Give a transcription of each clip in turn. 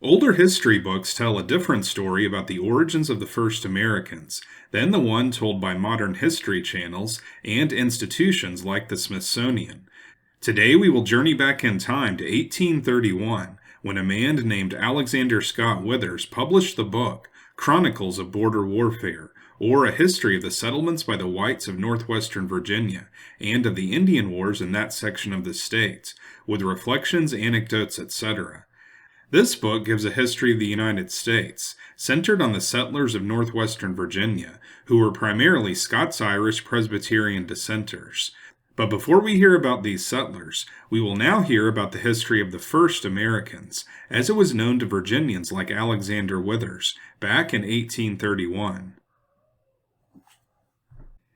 Older history books tell a different story about the origins of the first Americans than the one told by modern history channels and institutions like the Smithsonian. Today we will journey back in time to 1831, when a man named Alexander Scott Withers published the book Chronicles of Border Warfare, or a history of the settlements by the whites of northwestern Virginia and of the Indian Wars in that section of the states, with reflections, anecdotes, etc. This book gives a history of the United States, centered on the settlers of northwestern Virginia, who were primarily Scots-Irish Presbyterian dissenters. But before we hear about these settlers, we will now hear about the history of the first Americans, as it was known to Virginians like Alexander Withers, back in 1831.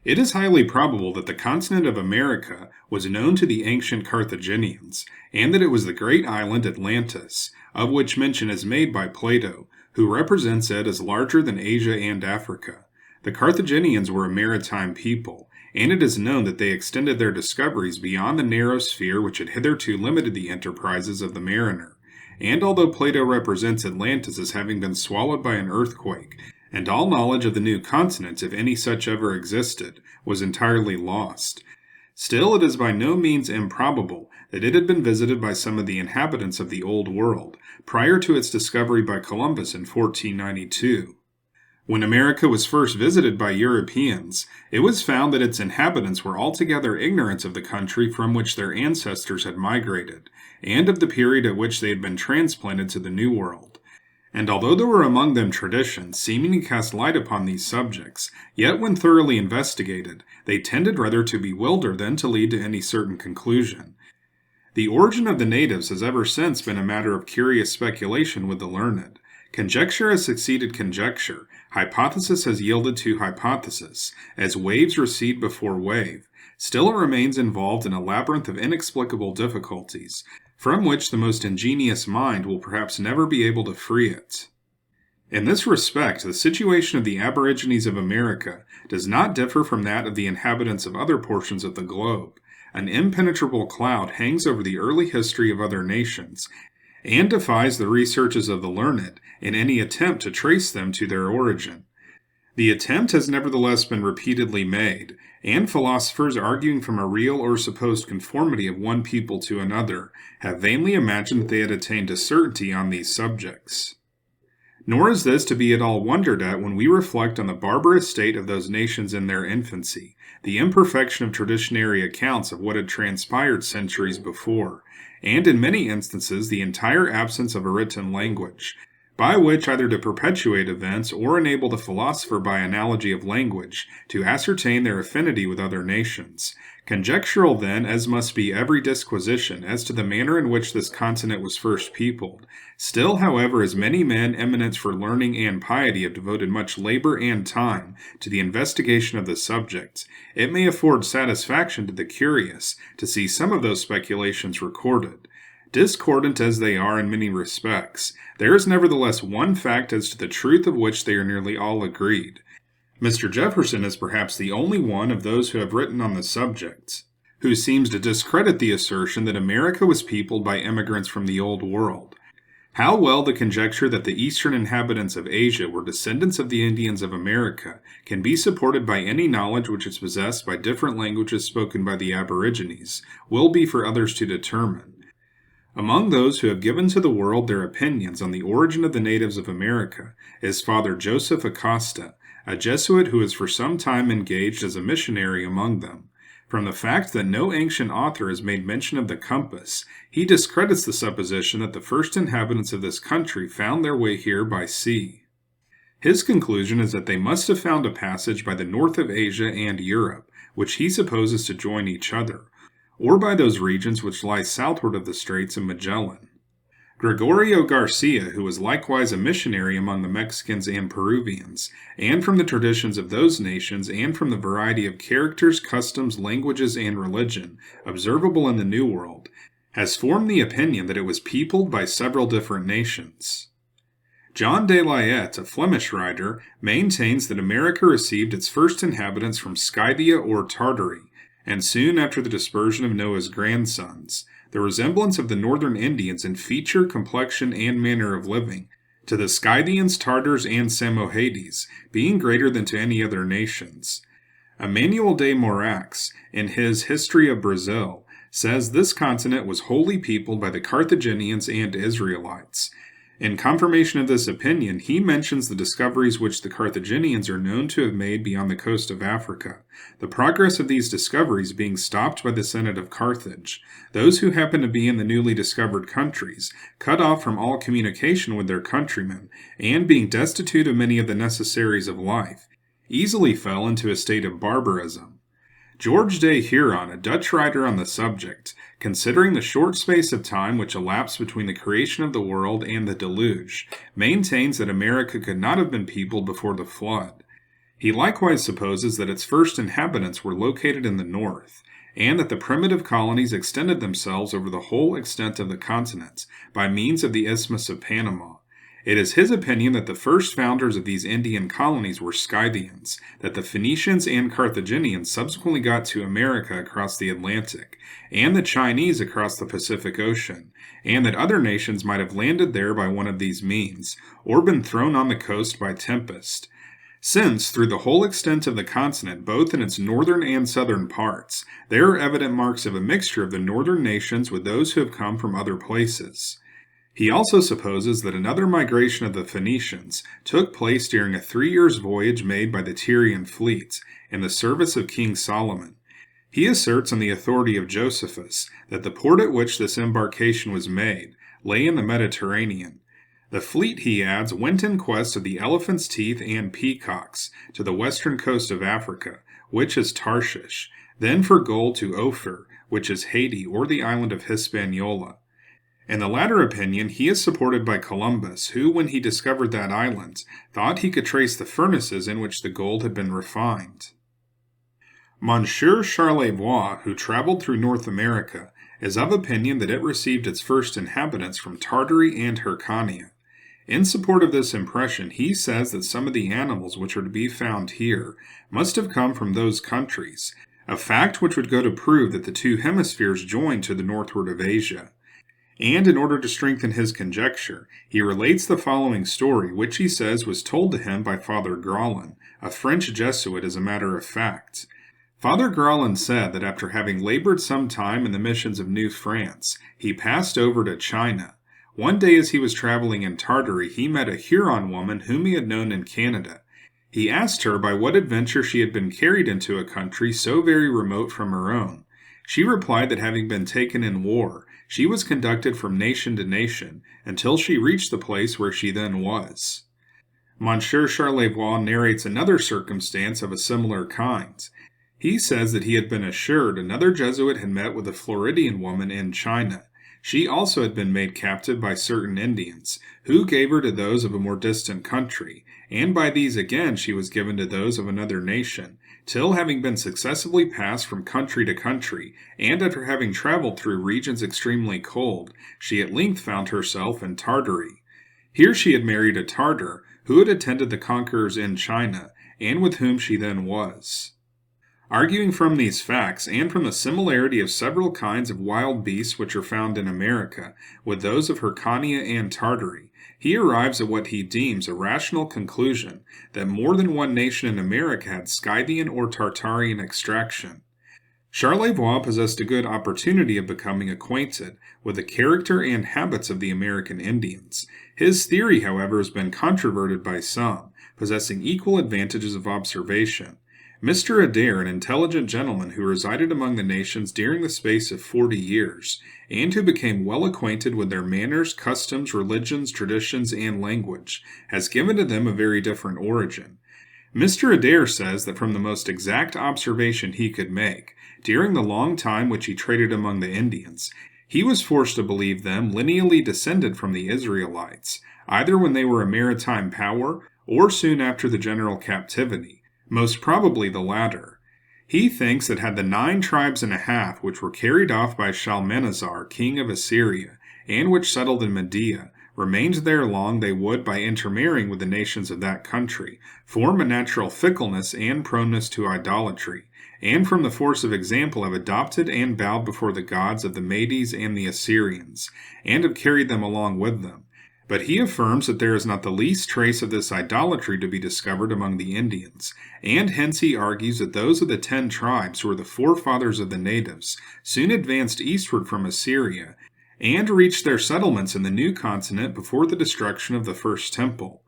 It is highly probable that the continent of America was known to the ancient Carthaginians, and that it was the great island Atlantis, of which mention is made by Plato, who represents it as larger than Asia and Africa. The Carthaginians were a maritime people, and it is known that they extended their discoveries beyond the narrow sphere which had hitherto limited the enterprises of the mariner. And although Plato represents Atlantis as having been swallowed by an earthquake, and all knowledge of the new continent, if any such ever existed, was entirely lost, still it is by no means improbable that it had been visited by some of the inhabitants of the Old World, prior to its discovery by Columbus in 1492. When America was first visited by Europeans, it was found that its inhabitants were altogether ignorant of the country from which their ancestors had migrated, and of the period at which they had been transplanted to the New World. And although there were among them traditions seeming to cast light upon these subjects, yet when thoroughly investigated, they tended rather to bewilder than to lead to any certain conclusion. The origin of the natives has ever since been a matter of curious speculation with the learned. Conjecture has succeeded conjecture, hypothesis has yielded to hypothesis, as waves recede before wave. Still it remains involved in a labyrinth of inexplicable difficulties, from which the most ingenious mind will perhaps never be able to free it. In this respect, the situation of the aborigines of America does not differ from that of the inhabitants of other portions of the globe. An impenetrable cloud hangs over the early history of other nations, and defies the researches of the learned in any attempt to trace them to their origin. The attempt has nevertheless been repeatedly made, and philosophers arguing from a real or supposed conformity of one people to another have vainly imagined that they had attained to certainty on these subjects. Nor is this to be at all wondered at when we reflect on the barbarous state of those nations in their infancy, the imperfection of traditionary accounts of what had transpired centuries before, and in many instances the entire absence of a written language, by which either to perpetuate events or enable the philosopher by analogy of language to ascertain their affinity with other nations. Conjectural then as must be every disquisition as to the manner in which this continent was first peopled, still however as many men eminent for learning and piety have devoted much labor and time to the investigation of the subject, it may afford satisfaction to the curious to see some of those speculations recorded. Discordant as they are in many respects, there is nevertheless one fact as to the truth of which they are nearly all agreed. Mr. Jefferson is perhaps the only one of those who have written on the subject who seems to discredit the assertion that America was peopled by immigrants from the Old World. How well the conjecture that the eastern inhabitants of Asia were descendants of the Indians of America can be supported by any knowledge which is possessed by different languages spoken by the aborigines will be for others to determine. Among those who have given to the world their opinions on the origin of the natives of America is Father Joseph Acosta, a Jesuit who is for some time engaged as a missionary among them. From the fact that no ancient author has made mention of the compass, he discredits the supposition that the first inhabitants of this country found their way here by sea. His conclusion is that they must have found a passage by the north of Asia and Europe, which he supposes to join each other, or by those regions which lie southward of the Straits of Magellan. Gregorio Garcia, who was likewise a missionary among the Mexicans and Peruvians, and from the traditions of those nations and from the variety of characters, customs, languages, and religion observable in the New World, has formed the opinion that it was peopled by several different nations. John de Layet, a Flemish writer, maintains that America received its first inhabitants from Scythia or Tartary, and soon after the dispersion of Noah's grandsons, the resemblance of the northern Indians in feature, complexion, and manner of living, to the Scythians, Tartars, and Samohades, being greater than to any other nations. Emmanuel de Morax, in his History of Brazil, says this continent was wholly peopled by the Carthaginians and Israelites. In confirmation of this opinion, he mentions the discoveries which the Carthaginians are known to have made beyond the coast of Africa, the progress of these discoveries being stopped by the Senate of Carthage, those who happen to be in the newly discovered countries, cut off from all communication with their countrymen, and being destitute of many of the necessaries of life, easily fell into a state of barbarism. George de Huron, a Dutch writer on the subject, considering the short space of time which elapsed between the creation of the world and the deluge, maintains that America could not have been peopled before the flood. He likewise supposes that its first inhabitants were located in the north, and that the primitive colonies extended themselves over the whole extent of the continent by means of the Isthmus of Panama. It is his opinion that the first founders of these Indian colonies were Scythians, that the Phoenicians and Carthaginians subsequently got to America across the Atlantic, and the Chinese across the Pacific Ocean, and that other nations might have landed there by one of these means, or been thrown on the coast by tempest. Since, through the whole extent of the continent, both in its northern and southern parts, there are evident marks of a mixture of the northern nations with those who have come from other places. He also supposes that another migration of the Phoenicians took place during a 3 years' voyage made by the Tyrian fleet in the service of King Solomon. He asserts on the authority of Josephus that the port at which this embarkation was made lay in the Mediterranean. The fleet, he adds, went in quest of the elephant's teeth and peacocks to the western coast of Africa, which is Tarshish, then for gold to Ophir, which is Haiti or the island of Hispaniola. In the latter opinion, he is supported by Columbus, who, when he discovered that island, thought he could trace the furnaces in which the gold had been refined. Monsieur Charlevoix, who traveled through North America, is of opinion that it received its first inhabitants from Tartary and Hyrcania. In support of this impression, he says that some of the animals which are to be found here must have come from those countries, a fact which would go to prove that the two hemispheres joined to the northward of Asia. And in order to strengthen his conjecture, he relates the following story, which he says was told to him by Father Gralin, a French Jesuit, as a matter of fact. Father Gralin said that after having labored some time in the missions of New France, he passed over to China. One day as he was traveling in Tartary, he met a Huron woman whom he had known in Canada. He asked her by what adventure she had been carried into a country so very remote from her own. She replied that having been taken in war, she was conducted from nation to nation until she reached the place where she then was. Monsieur Charlevoix narrates another circumstance of a similar kind. He says that he had been assured another Jesuit had met with a Floridian woman in China. She also had been made captive by certain Indians, who gave her to those of a more distant country, and by these again she was given to those of another nation, till having been successively passed from country to country, and after having traveled through regions extremely cold, she at length found herself in Tartary. Here she had married a Tartar, who had attended the conquerors in China, and with whom she then was. Arguing from these facts, and from the similarity of several kinds of wild beasts which are found in America, with those of Hyrcania and Tartary, he arrives at what he deems a rational conclusion, that more than one nation in America had Scythian or Tartarian extraction. Charlevoix possessed a good opportunity of becoming acquainted with the character and habits of the American Indians. His theory, however, has been controverted by some, possessing equal advantages of observation. Mr. Adair, an intelligent gentleman who resided among the nations during the space of 40 years, and who became well acquainted with their manners, customs, religions, traditions, and language, has given to them a very different origin. Mr. Adair says that from the most exact observation he could make, during the long time which he traded among the Indians, he was forced to believe them lineally descended from the Israelites, either when they were a maritime power, or soon after the general captivity. Most probably the latter. He thinks that had the 9 tribes and a half which were carried off by Shalmaneser, king of Assyria, and which settled in Media, remained there long, they would, by intermarrying with the nations of that country, form a natural fickleness and proneness to idolatry, and from the force of example have adopted and bowed before the gods of the Medes and the Assyrians, and have carried them along with them. But he affirms that there is not the least trace of this idolatry to be discovered among the Indians, and hence he argues that those of the 10 tribes who were the forefathers of the natives soon advanced eastward from Assyria, and reached their settlements in the new continent before the destruction of the first temple.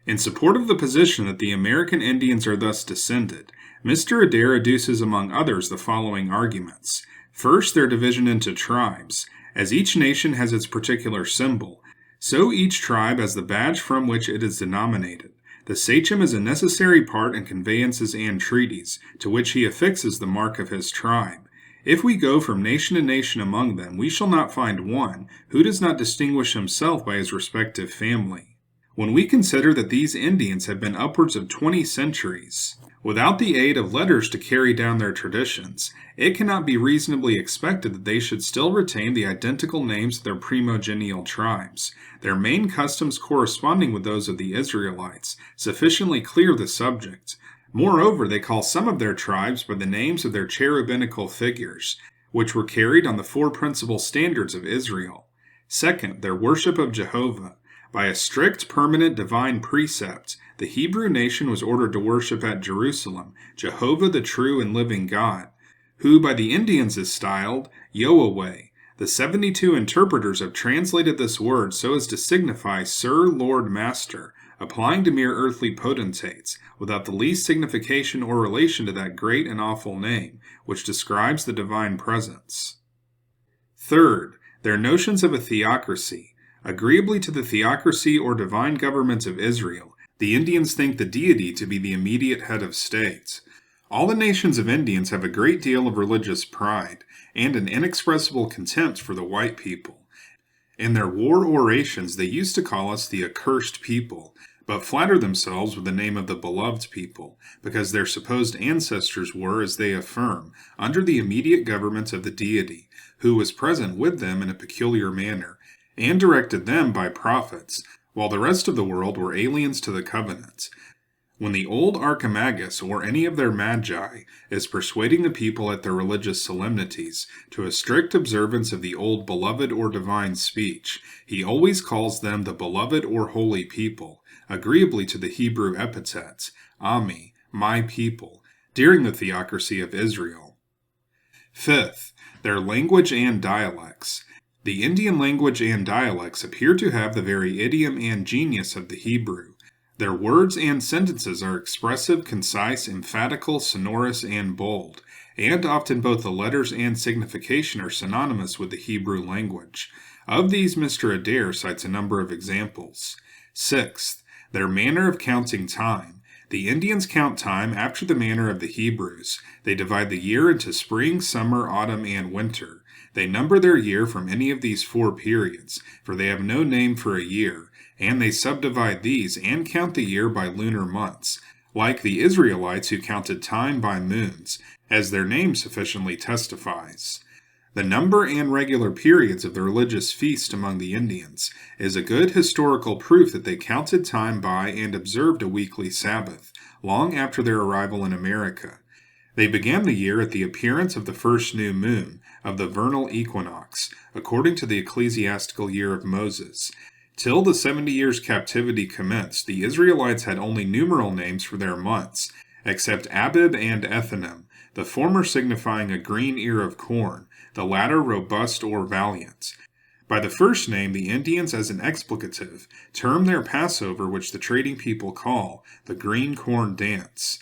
In support of the position that the American Indians are thus descended, Mr. Adair adduces among others the following arguments. First, their division into tribes. As each nation has its particular symbol, so each tribe has the badge from which it is denominated. The sachem is a necessary part in conveyances and treaties, to which he affixes the mark of his tribe. If we go from nation to nation among them, we shall not find one who does not distinguish himself by his respective family. When we consider that these Indians have been upwards of 20 centuries without the aid of letters to carry down their traditions, it cannot be reasonably expected that they should still retain the identical names of their primogenial tribes, their main customs corresponding with those of the Israelites, sufficiently clear the subject. Moreover, they call some of their tribes by the names of their cherubinical figures, which were carried on the 4 principal standards of Israel. Second, their worship of Jehovah. By a strict, permanent divine precept, the Hebrew nation was ordered to worship at Jerusalem Jehovah the true and living God, who by the Indians is styled Yahweh. The 72 interpreters have translated this word so as to signify Sir, Lord, Master, applying to mere earthly potentates, without the least signification or relation to that great and awful name, which describes the divine presence. Third, their notions of a theocracy. Agreeably to the theocracy or divine government of Israel, the Indians think the deity to be the immediate head of state. All the nations of Indians have a great deal of religious pride, and an inexpressible contempt for the white people. In their war orations they used to call us the accursed people, but flatter themselves with the name of the beloved people, because their supposed ancestors were, as they affirm, under the immediate government of the deity, who was present with them in a peculiar manner, and directed them by prophets, while the rest of the world were aliens to the covenant. When the old Archimagus or any of their magi is persuading the people at their religious solemnities to a strict observance of the old beloved or divine speech, he always calls them the beloved or holy people, agreeably to the Hebrew epithets, Ami, my people, during the theocracy of Israel. Fifth, their language and dialects. The Indian language and dialects appear to have the very idiom and genius of the Hebrew. Their words and sentences are expressive, concise, emphatical, sonorous, and bold, and often both the letters and signification are synonymous with the Hebrew language. Of these, Mr. Adair cites a number of examples. Sixth, their manner of counting time. The Indians count time after the manner of the Hebrews. They divide the year into spring, summer, autumn, and winter. They number their year from any of these 4 periods, for they have no name for a year, and they subdivide these and count the year by lunar months, like the Israelites who counted time by moons, as their name sufficiently testifies. The number and regular periods of the religious feast among the Indians is a good historical proof that they counted time by and observed a weekly Sabbath, long after their arrival in America. They began the year at the appearance of the first new moon of the vernal equinox, according to the ecclesiastical year of Moses. Till the 70 years' captivity commenced, the Israelites had only numeral names for their months, except Abib and Ethanim, the former signifying a green ear of corn, the latter robust or valiant. By the first name, the Indians, as an explicative, term their Passover, which the trading people call the green corn dance.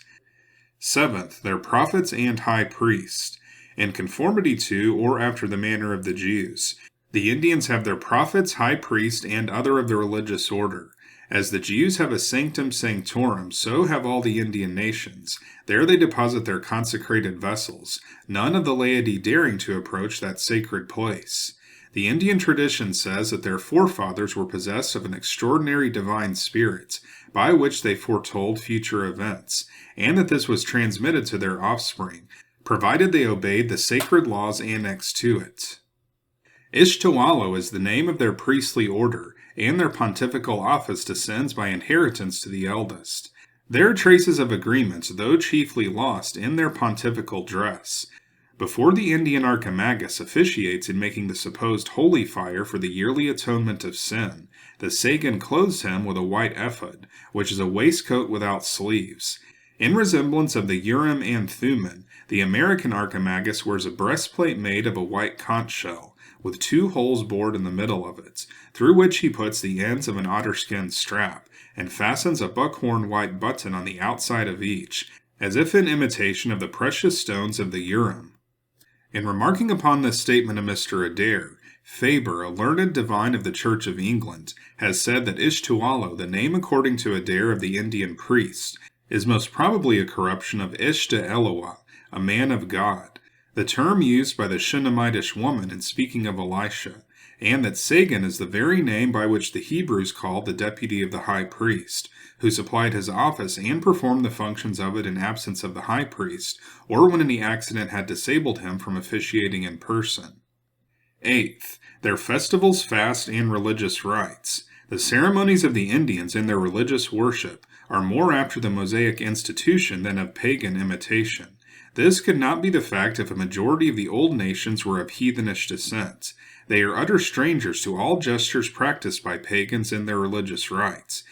Seventh, their prophets and high priests. In conformity to or after the manner of the Jews, the Indians have their prophets, high priest, and other of the religious order. As the Jews have a sanctum sanctorum, so have all the Indian nations. There they deposit their consecrated vessels, none of the laity daring to approach that sacred place. The Indian tradition says that their forefathers were possessed of an extraordinary divine spirit, by which they foretold future events, and that this was transmitted to their offspring, provided they obeyed the sacred laws annexed to it. Ishtawalu is the name of their priestly order, and their pontifical office descends by inheritance to the eldest. There are traces of agreements, though chiefly lost, in their pontifical dress. Before the Indian Archimagus officiates in making the supposed holy fire for the yearly atonement of sin, the Sagan clothes him with a white ephod, which is a waistcoat without sleeves. In resemblance of the Urim and Thummim, the American Archimagus wears a breastplate made of a white conch shell, with 2 holes bored in the middle of it, through which he puts the ends of an otterskin strap, and fastens a buckhorn white button on the outside of each, as if in imitation of the precious stones of the Urim. In remarking upon this statement of Mr. Adair, Faber, a learned divine of the Church of England, has said that Ishtualo, the name according to Adair of the Indian priests, is most probably a corruption of Ishta Eloah, a man of God, the term used by the Shunammitish woman in speaking of Elisha, and that Sagan is the very name by which the Hebrews called the deputy of the high priest, who supplied his office and performed the functions of it in absence of the high priest, or when any accident had disabled him from officiating in person. 8th, their festivals, fast, and religious rites. The ceremonies of the Indians in their religious worship are more after the Mosaic institution than of pagan imitation. This could not be the fact if a majority of the old nations were of heathenish descent. They are utter strangers to all gestures practiced by pagans in their religious rites.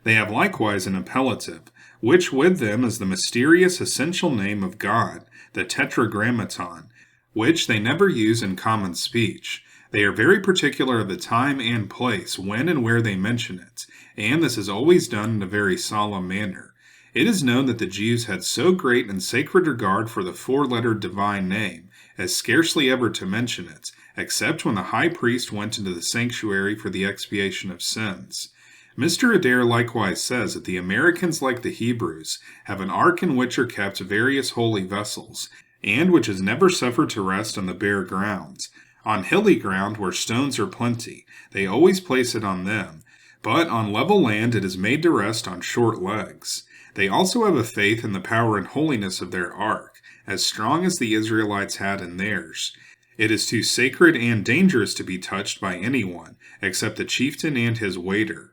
They have likewise an appellative, which with them is the mysterious essential name of God, the Tetragrammaton, which they never use in common speech. They are very particular of the time and place when and where they mention it, and this is always done in a very solemn manner. It is known that the Jews had so great and sacred regard for the 4-lettered divine name, as scarcely ever to mention it, except when the high priest went into the sanctuary for the expiation of sins. Mr. Adair likewise says that the Americans, like the Hebrews, have an ark in which are kept various holy vessels, and which is never suffered to rest on the bare ground. On hilly ground, where stones are plenty, they always place it on them, but on level land it is made to rest on short legs. They also have a faith in the power and holiness of their ark, as strong as the Israelites had in theirs. It is too sacred and dangerous to be touched by anyone, except the chieftain and his waiter.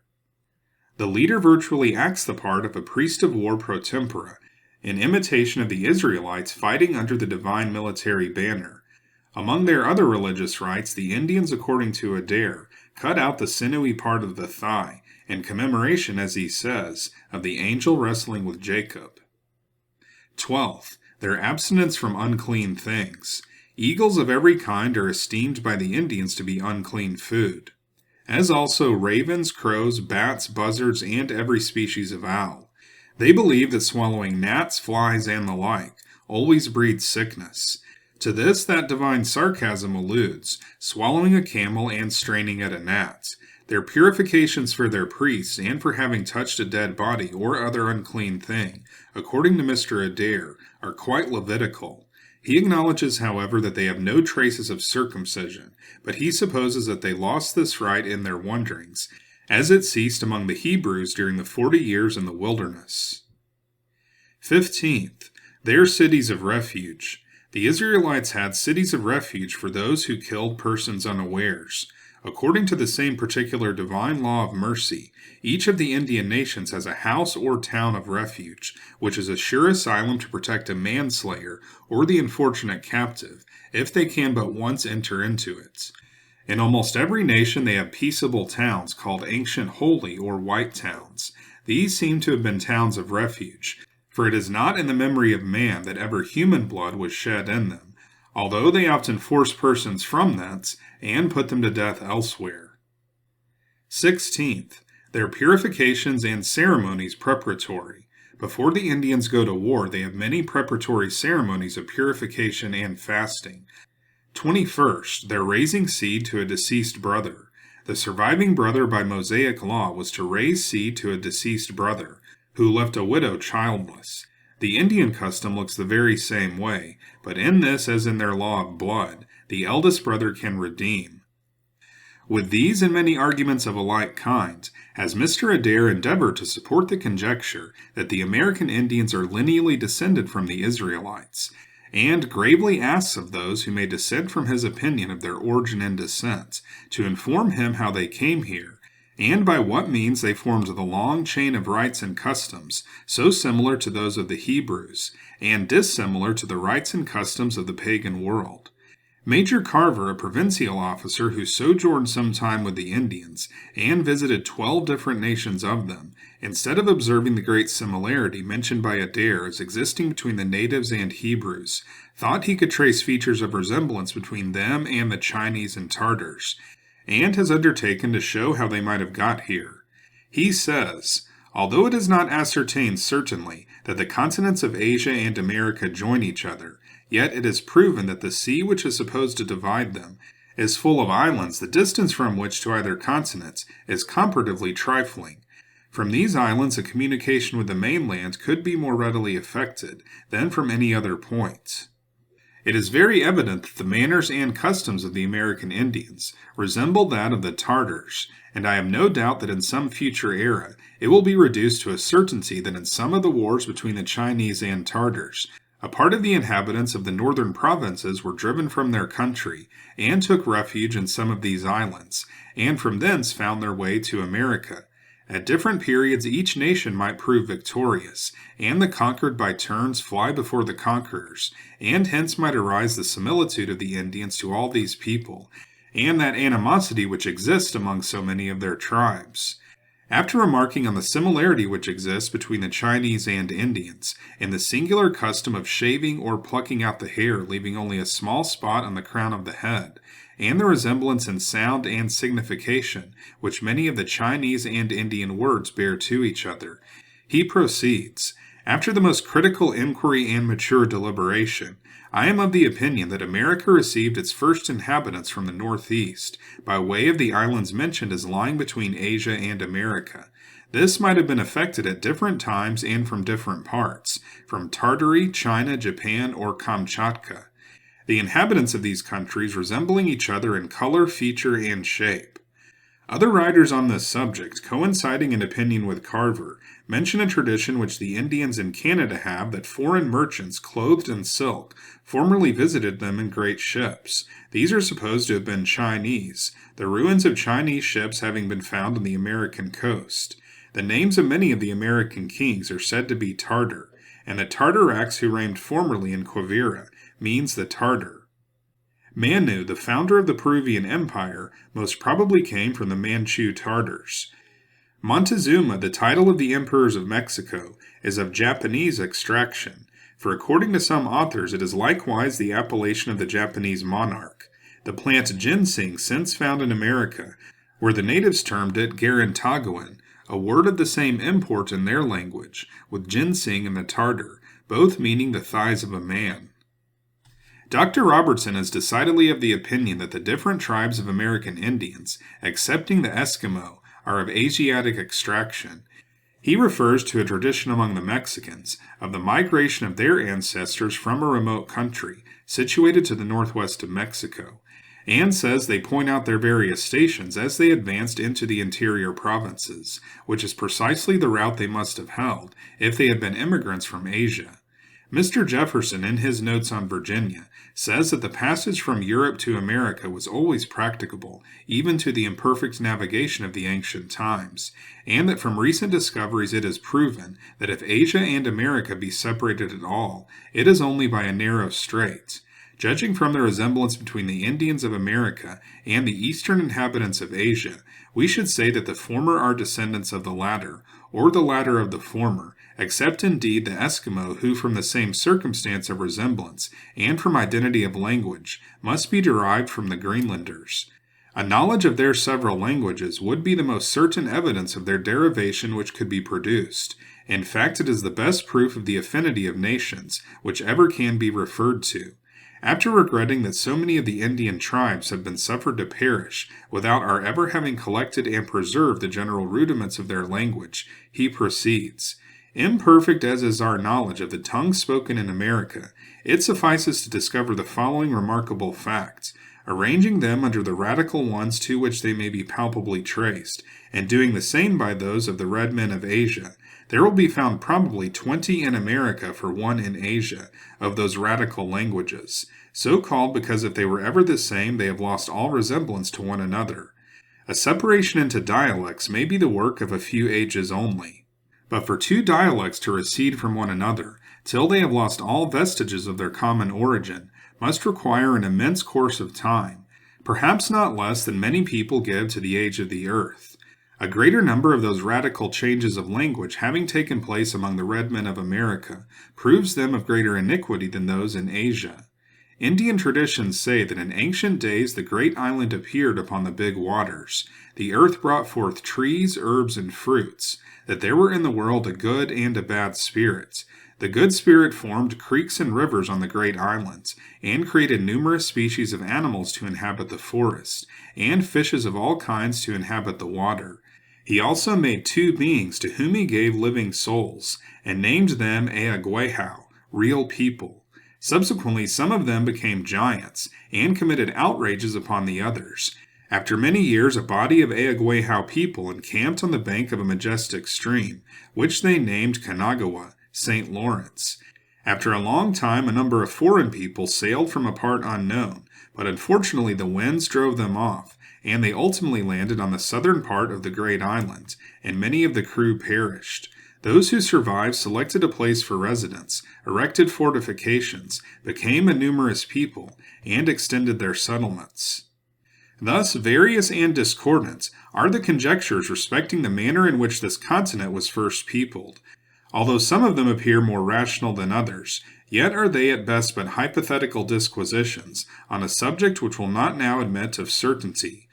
The leader virtually acts the part of a priest of war pro tempore, in imitation of the Israelites fighting under the divine military banner. Among their other religious rites, the Indians, according to Adair, cut out the sinewy part of the thigh, in commemoration, as he says, of the angel wrestling with Jacob. 12th, their abstinence from unclean things. Eagles of every kind are esteemed by the Indians to be unclean food, as also ravens, crows, bats, buzzards, and every species of owl. They believe that swallowing gnats, flies, and the like always breeds sickness. To this that divine sarcasm alludes, swallowing a camel and straining at a gnat. Their purifications for their priests and for having touched a dead body or other unclean thing, according to Mr. Adair, are quite Levitical. He acknowledges, however, that they have no traces of circumcision, but he supposes that they lost this rite in their wanderings, as it ceased among the Hebrews during the 40 years in the wilderness. 15th, their cities of refuge. The Israelites had cities of refuge for those who killed persons unawares. According to the same particular divine law of mercy, each of the Indian nations has a house or town of refuge, which is a sure asylum to protect a manslayer or the unfortunate captive, if they can but once enter into it. In almost every nation they have peaceable towns called ancient holy or white towns. These seem to have been towns of refuge, for it is not in the memory of man that ever human blood was shed in them, although they often force persons from thence and put them to death elsewhere. 16th, their purifications and ceremonies preparatory. Before the Indians go to war, they have many preparatory ceremonies of purification and fasting. 21st, their raising seed to a deceased brother. The surviving brother by Mosaic law was to raise seed to a deceased brother, who left a widow childless. The Indian custom looks the very same way, but in this, as in their law of blood, the eldest brother can redeem. With these and many arguments of a like kind, has Mr. Adair endeavored to support the conjecture that the American Indians are lineally descended from the Israelites, and gravely asks of those who may dissent from his opinion of their origin and descent, to inform him how they came here, and by what means they formed the long chain of rites and customs, so similar to those of the Hebrews, and dissimilar to the rites and customs of the pagan world. Major Carver, a provincial officer who sojourned some time with the Indians, and visited 12 different nations of them, instead of observing the great similarity mentioned by Adair as existing between the natives and Hebrews, thought he could trace features of resemblance between them and the Chinese and Tartars, and has undertaken to show how they might have got here. He says, although it is not ascertained certainly that the continents of Asia and America join each other, yet it is proven that the sea which is supposed to divide them is full of islands, the distance from which to either continents is comparatively trifling. From these islands a communication with the mainland could be more readily effected than from any other point. It is very evident that the manners and customs of the American Indians resemble that of the Tartars, and I have no doubt that in some future era it will be reduced to a certainty that in some of the wars between the Chinese and Tartars, a part of the inhabitants of the northern provinces were driven from their country and took refuge in some of these islands, and from thence found their way to America. At different periods each nation might prove victorious, and the conquered by turns fly before the conquerors, and hence might arise the similitude of the Indians to all these people, and that animosity which exists among so many of their tribes. After remarking on the similarity which exists between the Chinese and Indians, in the singular custom of shaving or plucking out the hair leaving only a small spot on the crown of the head, and the resemblance in sound and signification which many of the Chinese and Indian words bear to each other, he proceeds, after the most critical inquiry and mature deliberation, I am of the opinion that America received its first inhabitants from the northeast, by way of the islands mentioned as lying between Asia and America. This might have been effected at different times and from different parts, from Tartary, China, Japan, or Kamchatka, the inhabitants of these countries resembling each other in color, feature, and shape. Other writers on this subject, coinciding in opinion with Carver, mention a tradition which the Indians in Canada have that foreign merchants clothed in silk formerly visited them in great ships. These are supposed to have been Chinese, the ruins of Chinese ships having been found on the American coast. The names of many of the American kings are said to be Tartar, and the Tartarax who reigned formerly in Quivira means the Tartar. Manu, the founder of the Peruvian Empire, most probably came from the Manchu Tartars. Montezuma, the title of the emperors of Mexico, is of Japanese extraction, for according to some authors it is likewise the appellation of the Japanese monarch. The plant ginseng, since found in America, where the natives termed it Garantagoan, a word of the same import in their language, with ginseng in the Tartar, both meaning the thighs of a man. Dr. Robertson is decidedly of the opinion that the different tribes of American Indians, excepting the Eskimo, are of Asiatic extraction. He refers to a tradition among the Mexicans of the migration of their ancestors from a remote country situated to the northwest of Mexico, and says they point out their various stations as they advanced into the interior provinces, which is precisely the route they must have held if they had been immigrants from Asia. Mr. Jefferson, in his notes on Virginia, says that the passage from Europe to America was always practicable, even to the imperfect navigation of the ancient times, and that from recent discoveries it is proven that if Asia and America be separated at all, it is only by a narrow strait. Judging from the resemblance between the Indians of America and the eastern inhabitants of Asia, we should say that the former are descendants of the latter, or the latter of the former, except indeed the Eskimo, who from the same circumstance of resemblance, and from identity of language, must be derived from the Greenlanders. A knowledge of their several languages would be the most certain evidence of their derivation which could be produced. In fact, it is the best proof of the affinity of nations, which ever can be referred to. After regretting that so many of the Indian tribes have been suffered to perish without our ever having collected and preserved the general rudiments of their language, he proceeds, imperfect as is our knowledge of the tongue spoken in America, it suffices to discover the following remarkable facts, arranging them under the radical ones to which they may be palpably traced, and doing the same by those of the red men of Asia. There will be found probably 20 in America for 1 in Asia, of those radical languages, so called because if they were ever the same they have lost all resemblance to one another. A separation into dialects may be the work of a few ages only. But for two dialects to recede from one another, till they have lost all vestiges of their common origin, must require an immense course of time, perhaps not less than many people give to the age of the earth. A greater number of those radical changes of language having taken place among the red men of America proves them of greater iniquity than those in Asia. Indian traditions say that in ancient days the great island appeared upon the big waters. The earth brought forth trees, herbs, and fruits, that there were in the world a good and a bad spirit. The good spirit formed creeks and rivers on the great islands, and created numerous species of animals to inhabit the forest, and fishes of all kinds to inhabit the water. He also made two beings to whom he gave living souls, and named them Iroquois, real people. Subsequently, some of them became giants, and committed outrages upon the others. After many years, a body of Iroquois people encamped on the bank of a majestic stream, which they named Kanagawa, St. Lawrence. After a long time, a number of foreign people sailed from a part unknown, but unfortunately the winds drove them off, and they ultimately landed on the southern part of the great island, and many of the crew perished. Those who survived selected a place for residence, erected fortifications, became a numerous people, and extended their settlements. Thus, various and discordant are the conjectures respecting the manner in which this continent was first peopled. Although some of them appear more rational than others, yet are they at best but hypothetical disquisitions on a subject which will not now admit of certainty.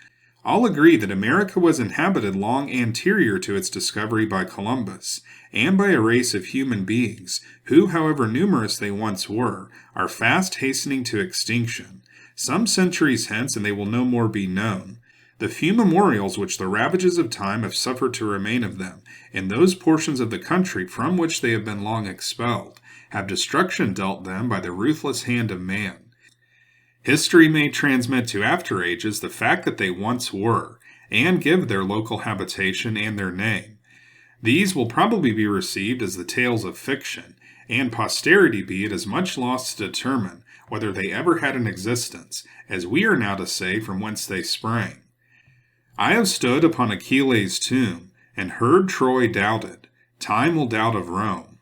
All agree that America was inhabited long anterior to its discovery by Columbus, and by a race of human beings, who, however numerous they once were, are fast hastening to extinction. Some centuries hence, and they will no more be known. The few memorials which the ravages of time have suffered to remain of them, in those portions of the country from which they have been long expelled, have destruction dealt them by the ruthless hand of man. History may transmit to after ages the fact that they once were, and give their local habitation and their name. These will probably be received as the tales of fiction, and posterity be at as much loss to determine whether they ever had an existence, as we are now to say from whence they sprang. I have stood upon Achilles' tomb, and heard Troy doubted. Time will doubt of Rome.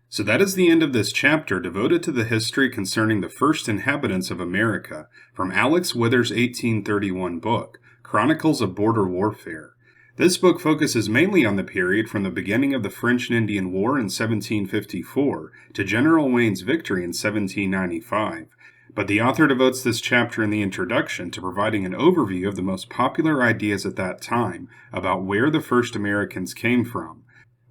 So that is the end of this chapter devoted to the history concerning the first inhabitants of America, from Alex Wither's 1831 book, Chronicles of Border Warfare. This book focuses mainly on the period from the beginning of the French and Indian War in 1754 to General Wayne's victory in 1795. But the author devotes this chapter in the introduction to providing an overview of the most popular ideas at that time about where the first Americans came from.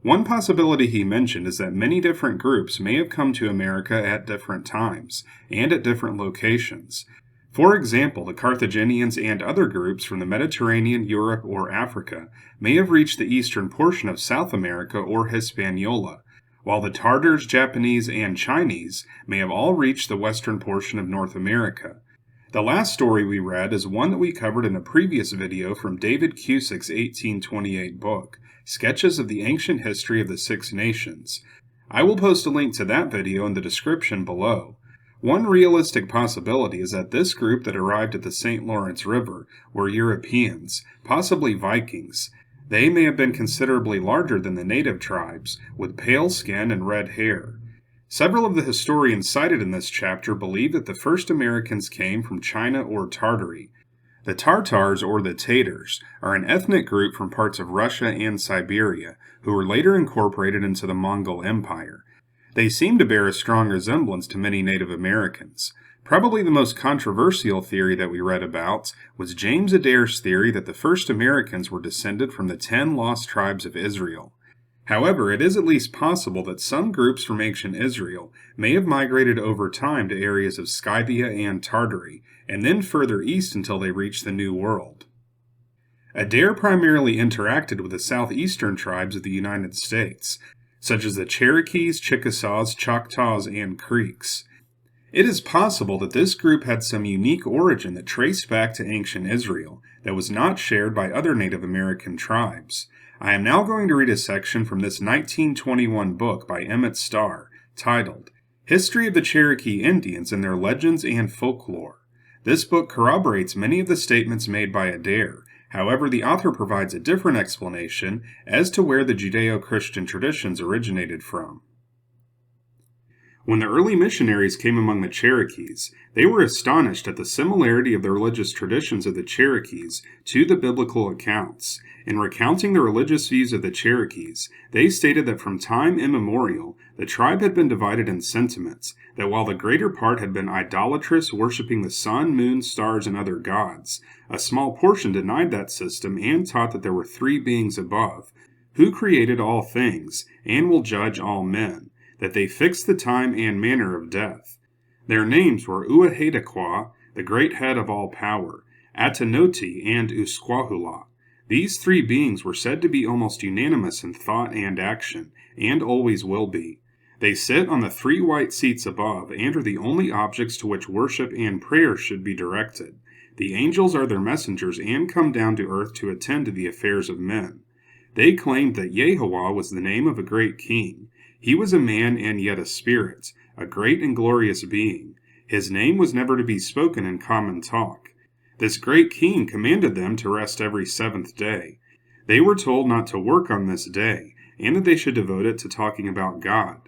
One possibility he mentioned is that many different groups may have come to America at different times, and at different locations. For example, the Carthaginians and other groups from the Mediterranean, Europe, or Africa may have reached the eastern portion of South America or Hispaniola, while the Tartars, Japanese, and Chinese may have all reached the western portion of North America. The last story we read is one that we covered in a previous video from David Cusick's 1828 book, Sketches of the Ancient History of the Six Nations. I will post a link to that video in the description below. One realistic possibility is that this group that arrived at the St. Lawrence River were Europeans, possibly Vikings. They may have been considerably larger than the native tribes, with pale skin and red hair. Several of the historians cited in this chapter believe that the first Americans came from China or Tartary. The Tartars, or the Tatars, are an ethnic group from parts of Russia and Siberia, who were later incorporated into the Mongol Empire. They seem to bear a strong resemblance to many Native Americans. Probably the most controversial theory that we read about was James Adair's theory that the first Americans were descended from the 10 lost tribes of Israel. However, it is at least possible that some groups from ancient Israel may have migrated over time to areas of Scythia and Tartary, and then further east until they reached the New World. Adair primarily interacted with the southeastern tribes of the United States, such as the Cherokees, Chickasaws, Choctaws, and Creeks. It is possible that this group had some unique origin that traced back to ancient Israel that was not shared by other Native American tribes. I am now going to read a section from this 1921 book by Emmett Starr, titled, History of the Cherokee Indians and Their Legends and Folklore. This book corroborates many of the statements made by Adair. However, the author provides a different explanation as to where the Judeo-Christian traditions originated from. When the early missionaries came among the Cherokees, they were astonished at the similarity of the religious traditions of the Cherokees to the biblical accounts. In recounting the religious views of the Cherokees, they stated that from time immemorial, the tribe had been divided in sentiments, that while the greater part had been idolatrous, worshipping the sun, moon, stars, and other gods, a small portion denied that system and taught that there were three beings above, who created all things, and will judge all men, that they fixed the time and manner of death. Their names were Uahedaqua, the great head of all power, Atanoti, and Usquahula. These three beings were said to be almost unanimous in thought and action, and always will be. They sit on the three white seats above, and are the only objects to which worship and prayer should be directed. The angels are their messengers and come down to earth to attend to the affairs of men. They claimed that Yehovah was the name of a great king. He was a man and yet a spirit, a great and glorious being. His name was never to be spoken in common talk. This great king commanded them to rest every seventh day. They were told not to work on this day, and that they should devote it to talking about God.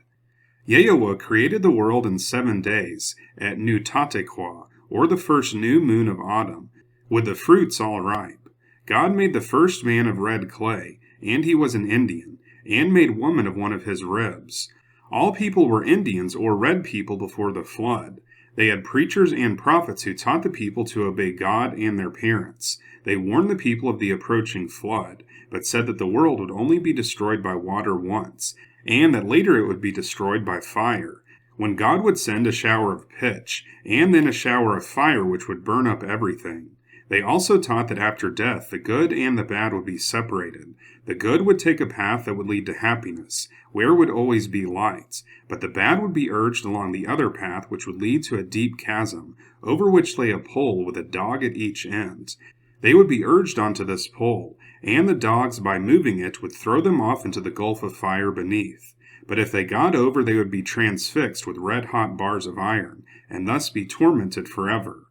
Yehovah created the world in 7 days, at Nutatequa, or the first new moon of autumn, with the fruits all ripe. God made the first man of red clay, and he was an Indian, and made woman of one of his ribs. All people were Indians or red people before the flood. They had preachers and prophets who taught the people to obey God and their parents. They warned the people of the approaching flood, but said that the world would only be destroyed by water once, and that later it would be destroyed by fire, when God would send a shower of pitch, and then a shower of fire which would burn up everything. They also taught that after death, the good and the bad would be separated. The good would take a path that would lead to happiness, where would always be light, but the bad would be urged along the other path which would lead to a deep chasm, over which lay a pole with a dog at each end. They would be urged onto this pole, and the dogs, by moving it, would throw them off into the gulf of fire beneath. But if they got over, they would be transfixed with red-hot bars of iron, and thus be tormented forever.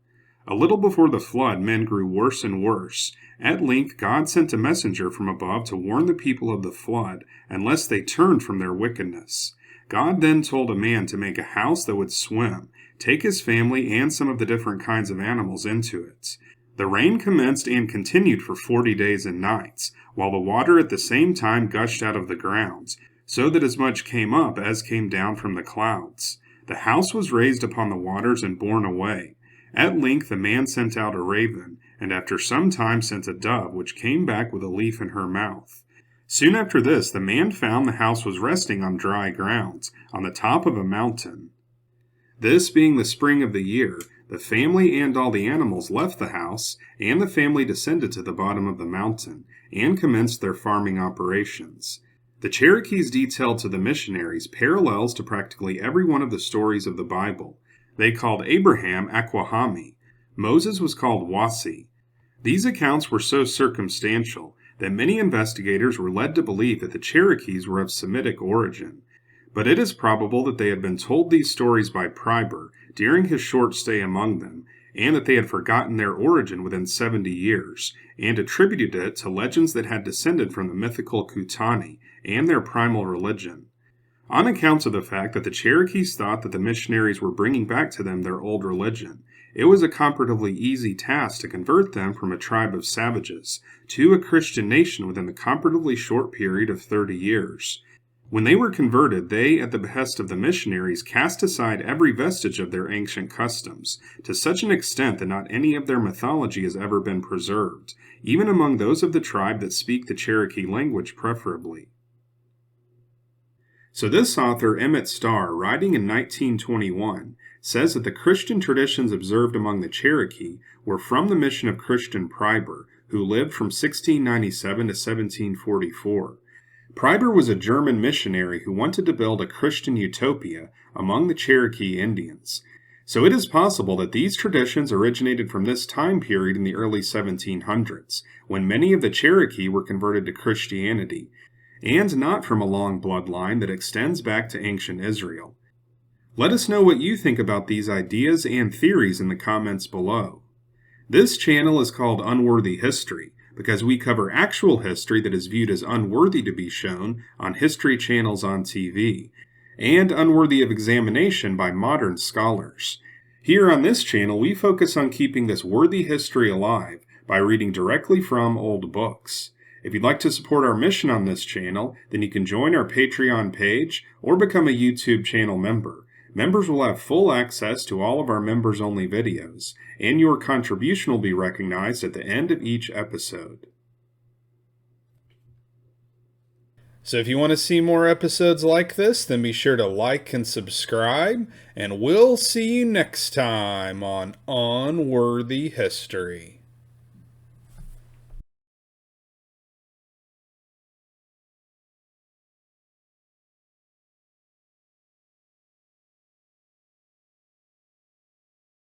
A little before the flood, men grew worse and worse. At length God sent a messenger from above to warn the people of the flood, unless they turned from their wickedness. God then told a man to make a house that would swim, take his family and some of the different kinds of animals into it. The rain commenced and continued for 40 days and nights, while the water at the same time gushed out of the ground, so that as much came up as came down from the clouds. The house was raised upon the waters and borne away. At length the man sent out a raven, and after some time sent a dove, which came back with a leaf in her mouth. Soon after this the man found the house was resting on dry ground, on the top of a mountain. This being the spring of the year, the family and all the animals left the house, and the family descended to the bottom of the mountain, and commenced their farming operations. The Cherokees detailed to the missionaries parallels to practically every one of the stories of the Bible. They called Abraham Aquahami. Moses was called Wasi. These accounts were so circumstantial that many investigators were led to believe that the Cherokees were of Semitic origin. But it is probable that they had been told these stories by Priber during his short stay among them, and that they had forgotten their origin within 70 years, and attributed it to legends that had descended from the mythical Kutani and their primal religion. On account of the fact that the Cherokees thought that the missionaries were bringing back to them their old religion, it was a comparatively easy task to convert them from a tribe of savages to a Christian nation within the comparatively short period of 30 years. When they were converted, they, at the behest of the missionaries, cast aside every vestige of their ancient customs, to such an extent that not any of their mythology has ever been preserved, even among those of the tribe that speak the Cherokee language preferably. So this author, Emmett Starr, writing in 1921, says that the Christian traditions observed among the Cherokee were from the mission of Christian Priber, who lived from 1697 to 1744. Priber was a German missionary who wanted to build a Christian utopia among the Cherokee Indians. So it is possible that these traditions originated from this time period in the early 1700s, when many of the Cherokee were converted to Christianity, and not from a long bloodline that extends back to ancient Israel. Let us know what you think about these ideas and theories in the comments below. This channel is called Unworthy History because we cover actual history that is viewed as unworthy to be shown on history channels on TV, and unworthy of examination by modern scholars. Here on this channel, we focus on keeping this worthy history alive by reading directly from old books. If you'd like to support our mission on this channel, then you can join our Patreon page or become a YouTube channel member. Members will have full access to all of our members-only videos, and your contribution will be recognized at the end of each episode. So if you want to see more episodes like this, then be sure to like and subscribe, and we'll see you next time on Unworthy History.